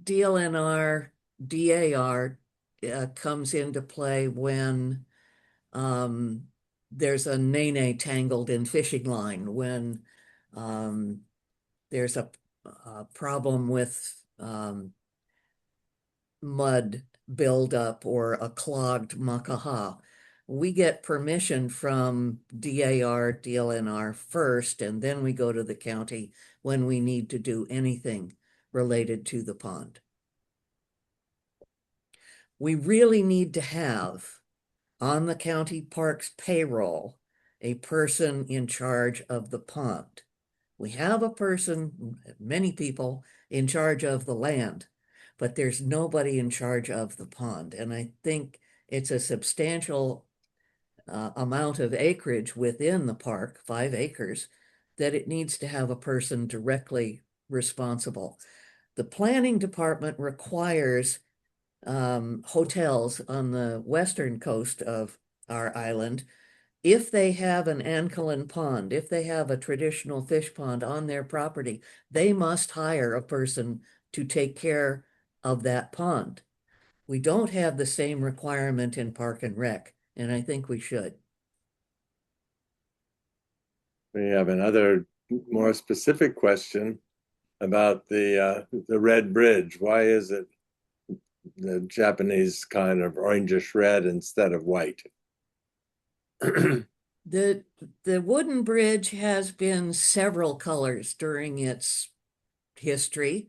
DLNR, DAR comes into play when there's a nene tangled in fishing line, when there's a problem with mud buildup or a clogged makaha. We get permission from DAR, DLNR first, and then we go to the county when we need to do anything related to the pond. We really need to have on the county parks payroll a person in charge of the pond. We have a person, many people in charge of the land, but there's nobody in charge of the pond. And I think it's a substantial amount of acreage within the park, 5 acres, that it needs to have a person directly responsible. The planning department requires hotels on the western coast of our island, if they have an ancholine pond, if they have a traditional fish pond on their property, they must hire a person to take care of that pond. We don't have the same requirement in Park and Rec, and I think we should. We have another more specific question about the red bridge. Why is it the Japanese kind of orangish red instead of white? The wooden bridge has been several colors during its history.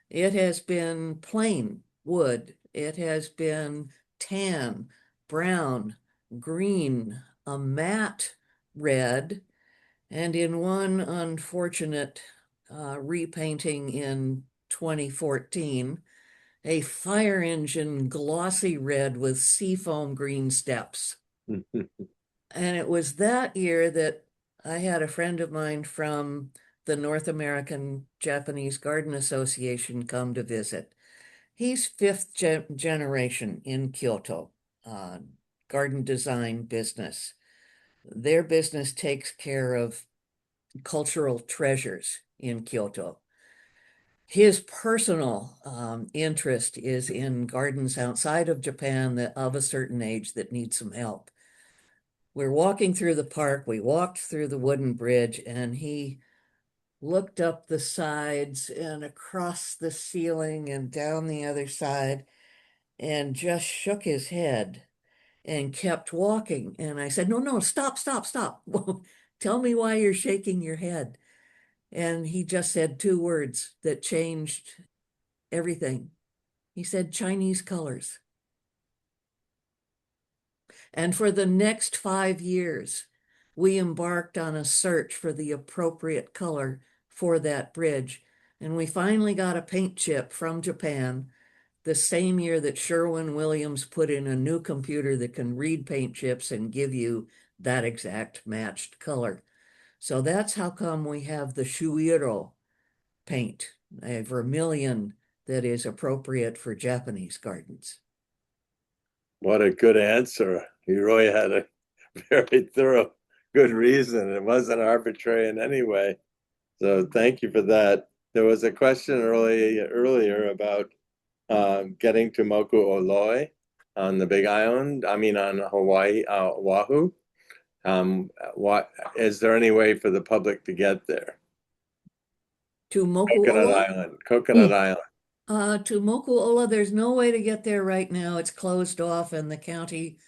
It has been plain wood. It has been tan, brown, green, a matte red, and in one unfortunate repainting in 2014, a fire engine glossy red with seafoam green steps. And it was that year that I had a friend of mine from the North American Japanese Garden Association come to visit. He's fifth generation in Kyoto, garden design business. Their business takes care of cultural treasures in Kyoto. His personal interest is in gardens outside of Japan that of a certain age that need some help. We're walking through the park. We walked through the wooden bridge, and he looked up the sides and across the ceiling and down the other side and just shook his head and kept walking. And I said, no, stop, stop, stop. Tell me why you're shaking your head. And he just said 2 words that changed everything. He said, Chinese colors. And for the next 5 years, we embarked on a search for the appropriate color for that bridge. And we finally got a paint chip from Japan the same year that Sherwin-Williams put in a new computer that can read paint chips and give you that exact matched color. So that's how come we have the Shuiro paint, a vermilion that is appropriate for Japanese gardens. What a good answer. You really had a very thorough, good reason. It wasn't arbitrary in any way. So thank you for that. There was a question earlier about getting to Moku Oloi on the Big Island. I mean, on Hawaii, Oahu. What is there any way for the public to get there? To Moku Coconut Ola? Island. Coconut Island. To Moku Ola, there's no way to get there right now. It's closed off, and the county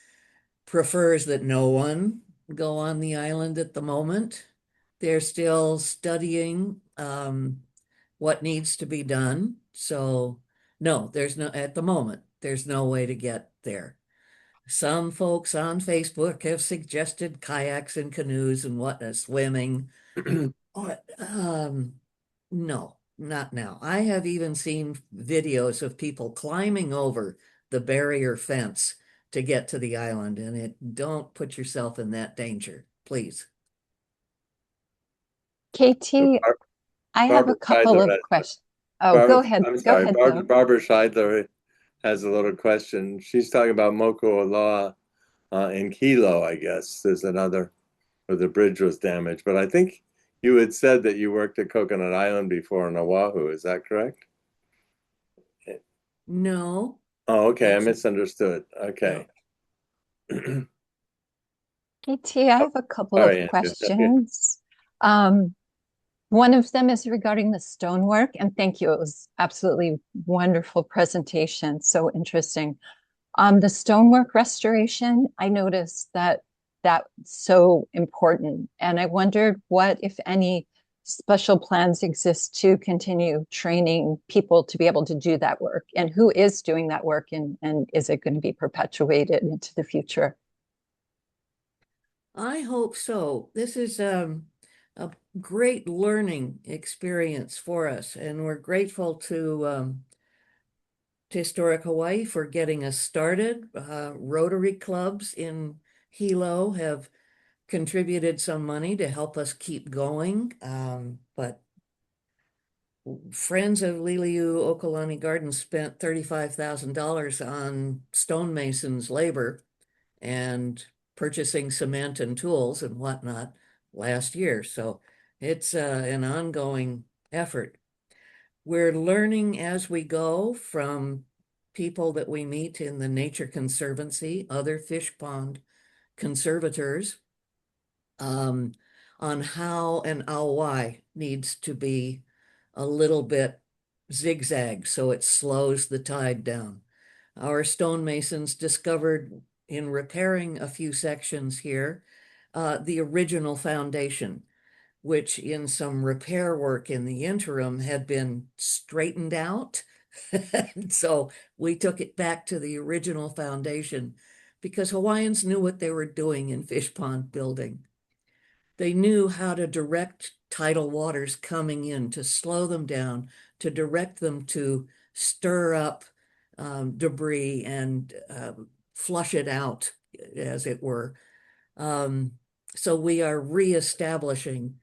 prefers that no one go on the island at the moment. They're still studying what needs to be done. So no, there's no, at the moment, there's no way to get there. Some folks on Facebook have suggested kayaks and canoes and swimming. But, no, not now. I have even seen videos of people climbing over the barrier fence to get to the island, and don't put yourself in that danger, please. KT, I have a couple of questions. Oh, go ahead. I'm Go sorry, ahead, Barbara, Bill. Barbara Scheidler has a little question. She's talking about Moku Oloa in Hilo, I guess. There's another where the bridge was damaged. But I think you had said that you worked at Coconut Island before in Oahu. Is that correct? No. Oh, okay. I misunderstood. Okay. KT, I have a couple All of right, questions. One of them is regarding the stonework, and thank you. It was absolutely wonderful presentation. So interesting. The stonework restoration, I noticed that that's so important. And I wondered what, if any, special plans exist to continue training people to be able to do that work, and who is doing that work, and is it going to be perpetuated into the future? I hope so. This is a great learning experience for us, and we're grateful to Historic Hawaii for getting us started. Rotary clubs in Hilo have contributed some money to help us keep going. But Friends of Lili'uokalani Gardens spent $35,000 on stonemasons' labor and purchasing cement and tools and whatnot last year. So it's an ongoing effort. We're learning as we go from people that we meet in the Nature Conservancy, other fish pond conservators, um, on how an awai needs to be a little bit zigzag so it slows the tide down. Our stonemasons discovered in repairing a few sections here the original foundation, which in some repair work in the interim had been straightened out. So we took it back to the original foundation because Hawaiians knew what they were doing in fish pond building. They knew how to direct tidal waters coming in, to slow them down, to direct them to stir up debris and flush it out, as it were. Um, so we are reestablishing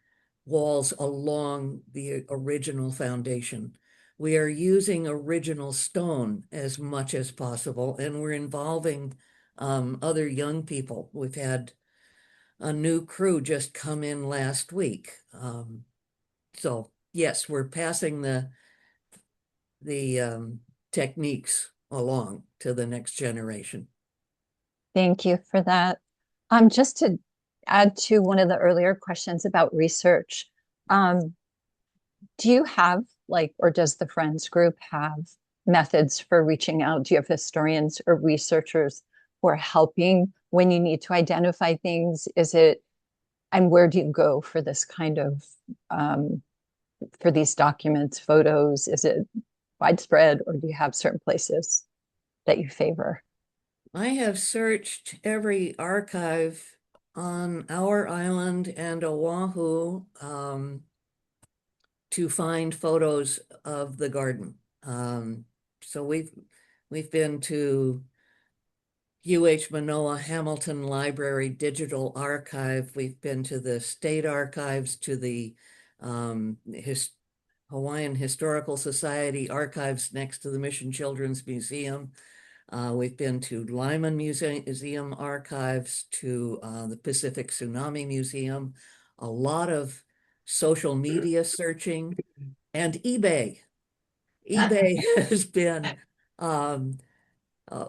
walls along the original foundation. We are using original stone as much as possible, and we're involving other young people. We've had a new crew just come in last week. So yes, we're passing the techniques along to the next generation. Thank you for that. Just to add to one of the earlier questions about research, um, do you have like, or does the Friends group have methods for reaching out? Do you have historians or researchers who are helping when you need to identify things? Is it, and where do you go for this kind of, for these documents, photos? Is it widespread, or do you have certain places that you favor? I have searched every archive on our island and Oahu to find photos of the garden. So we've been to UH Manoa Hamilton Library Digital Archive. We've been to the state archives, to the Hawaiian Historical Society archives next to the Mission Children's Museum. We've been to Lyman Museum archives, to the Pacific Tsunami Museum, a lot of social media searching, and eBay. eBay has been um, a,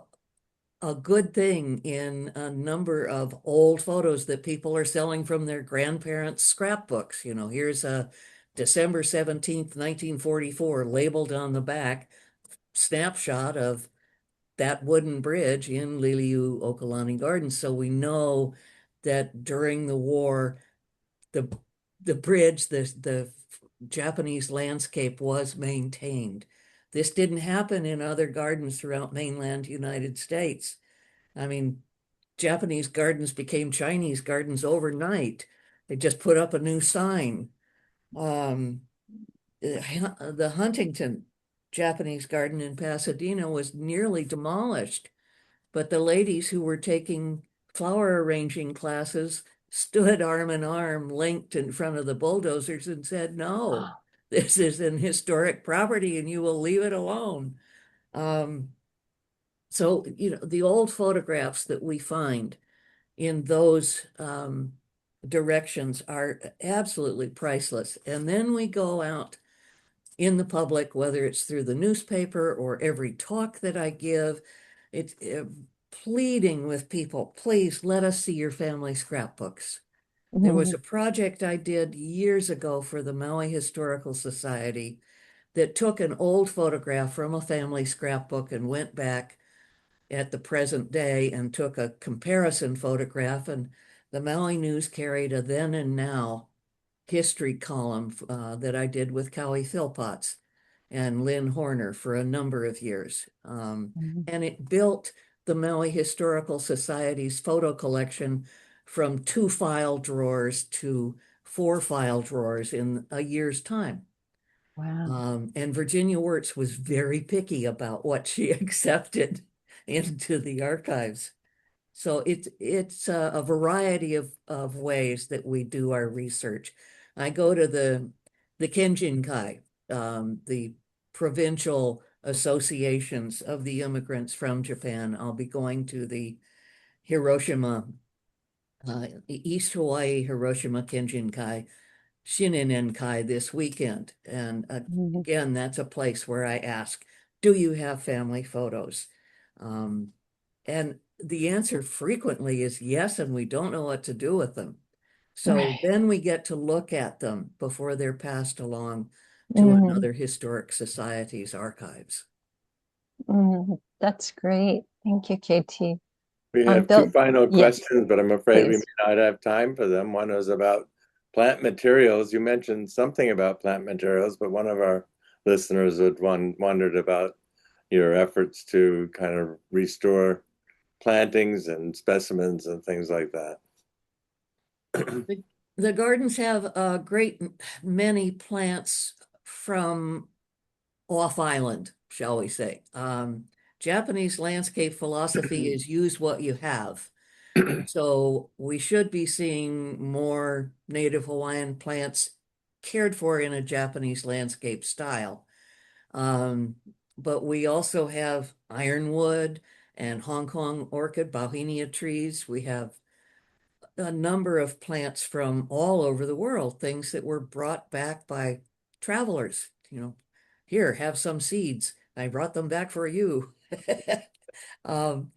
a good thing in a number of old photos that people are selling from their grandparents' scrapbooks. You know, here's a December 17th, 1944, labeled on the back, snapshot of that wooden bridge in Lili'uokalani Gardens. So we know that during the war, the the bridge, the Japanese landscape was maintained. This didn't happen in other gardens throughout mainland United States. I mean, Japanese gardens became Chinese gardens overnight. They just put up a new sign. Um, the Huntington Japanese garden in Pasadena was nearly demolished, but the ladies who were taking flower arranging classes stood arm in arm, linked in front of the bulldozers, and said, "No, this is an historic property and you will leave it alone." Um, so, you know, the old photographs that we find in those directions are absolutely priceless. And then we go out in the public, whether it's through the newspaper or every talk that I give, it's pleading with people, please let us see your family scrapbooks. There was Mhm. a project I did years ago for the Maui Historical Society that took an old photograph from a family scrapbook and went back at the present day and took a comparison photograph. And the Maui News carried a then and now history column that I did with Cowie Philpotts and Lynn Horner for a number of years. Mhm. And it built the Maui Historical Society's photo collection from two file drawers to 4 file drawers in a year's time. Wow. And Virginia Wirtz was very picky about what she accepted into the archives. So it's a variety of ways that we do our research. I go to the Kenjinkai, the provincial associations of the immigrants from Japan. I'll be going to the Hiroshima, East Hawaii Hiroshima Kenjinkai Shininenkai this weekend. And Mhm. again, that's a place where I ask, do you have family photos? And the answer frequently is yes, and we don't know what to do with them. So Right. then we get to look at them before they're passed along to Mhm. another historic society's archives. Mhm. That's great. Thank you, Katie. We have two Bill, final yes, questions, but I'm afraid we please. may not have time for them. One was about plant materials. You mentioned something about plant materials, but one of our listeners had wondered about your efforts to kind of restore plantings and specimens and things like that. The, the gardens have a great many plants from off island, shall we say. Japanese landscape philosophy is use what you have. So we should be seeing more native Hawaiian plants cared for in a Japanese landscape style. Um, but we also have ironwood and Hong Kong orchid, bauhinia trees. We have a number of plants from all over the world, things that were brought back by travelers. Here, have some seeds. I brought them back for you. Um,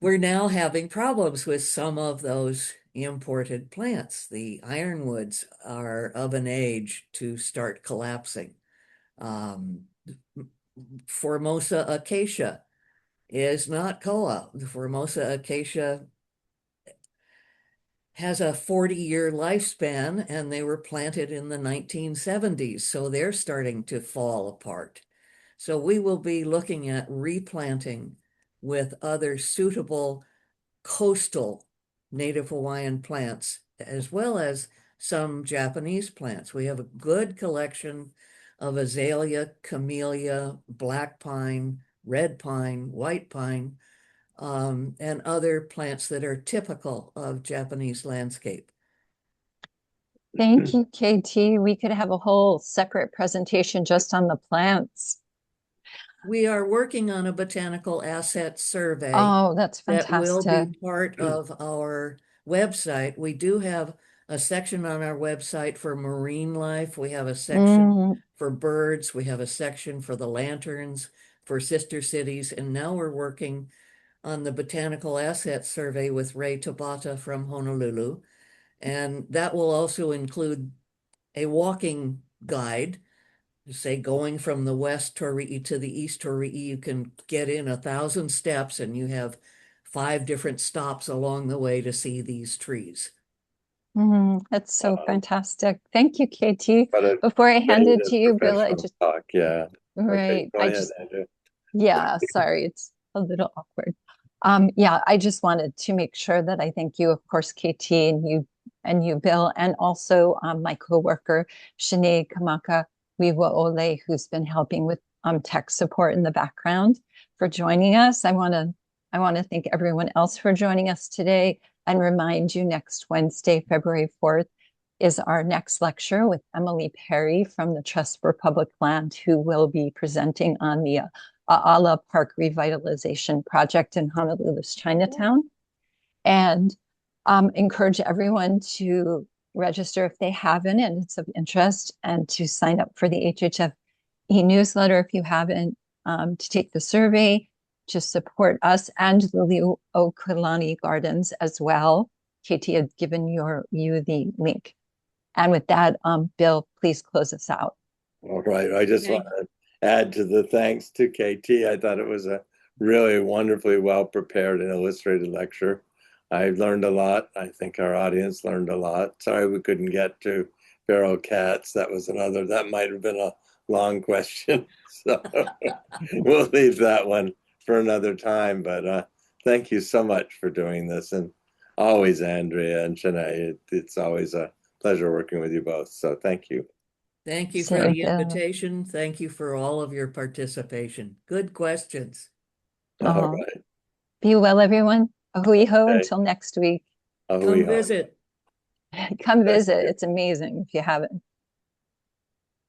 we're now having problems with some of those imported plants. The ironwoods are of an age to start collapsing. Um, Formosa acacia is not koa. The Formosa acacia has a 40-year lifespan and they were planted in the 1970s, so they're starting to fall apart. So we will be looking at replanting with other suitable coastal native Hawaiian plants, as well as some Japanese plants. We have a good collection of azalea, camellia, black pine, red pine, white pine, and other plants that are typical of Japanese landscape. Thank you, Katie. We could have a whole separate presentation just on the plants. We are working on a botanical asset survey Oh, that's that will be fantastic. part of our website. We do have a section on our website for marine life. We have a section Mm, for birds. We have a section for the lanterns, for sister cities. And now we're working on the botanical asset survey with Ray Tabata from Honolulu. And that will also include a walking guide. Say going from the west Tori'i to the east Tori'i, you can get in 1,000 steps and you have 5 different stops along the way to see these trees. that's so Wow, fantastic. Thank you, Katie. what a Before I hand great it and to you, Bill, I professional just, talk. Yeah. Okay, right, go I ahead, just, Andrew. yeah, sorry, it's a little awkward. Yeah, I just wanted to make sure that I thank you, of course, Katie, and you, Bill, and also my coworker, Sinead Kamaka Wiwaole, who's been helping with tech support in the background for joining us. I want to thank everyone else for joining us today and remind you next Wednesday, February 4th, is our next lecture with Emily Perry from the Trust for Public Land, who will be presenting on the A'ala Park Revitalization Project in Honolulu's Chinatown. And encourage everyone to register if they haven't and it's of interest, and to sign up for the HHF e-newsletter if you haven't, to take the survey, to support us and Lili'uokalani Gardens as well. Katie had given you the link. And with that, Bill, please close us out. All right. I just want Okay. to add to the thanks to KT. I thought it was a really wonderfully well prepared and illustrated lecture. I learned a lot. I think our audience learned a lot. Sorry we couldn't get to feral cats. That might have been a long question. So we'll leave that one for another time. But thank you so much for doing this. And always, Andrea and Shanae, it's always a pleasure working with you both. So thank you. Thank you for Same the here. invitation. Thank you for all of your participation. Good questions. All Oh, right. be well, everyone. Ahui ho Okay. until next week. Ahui Come ho. visit. Come Thank visit. you. It's amazing if you haven't.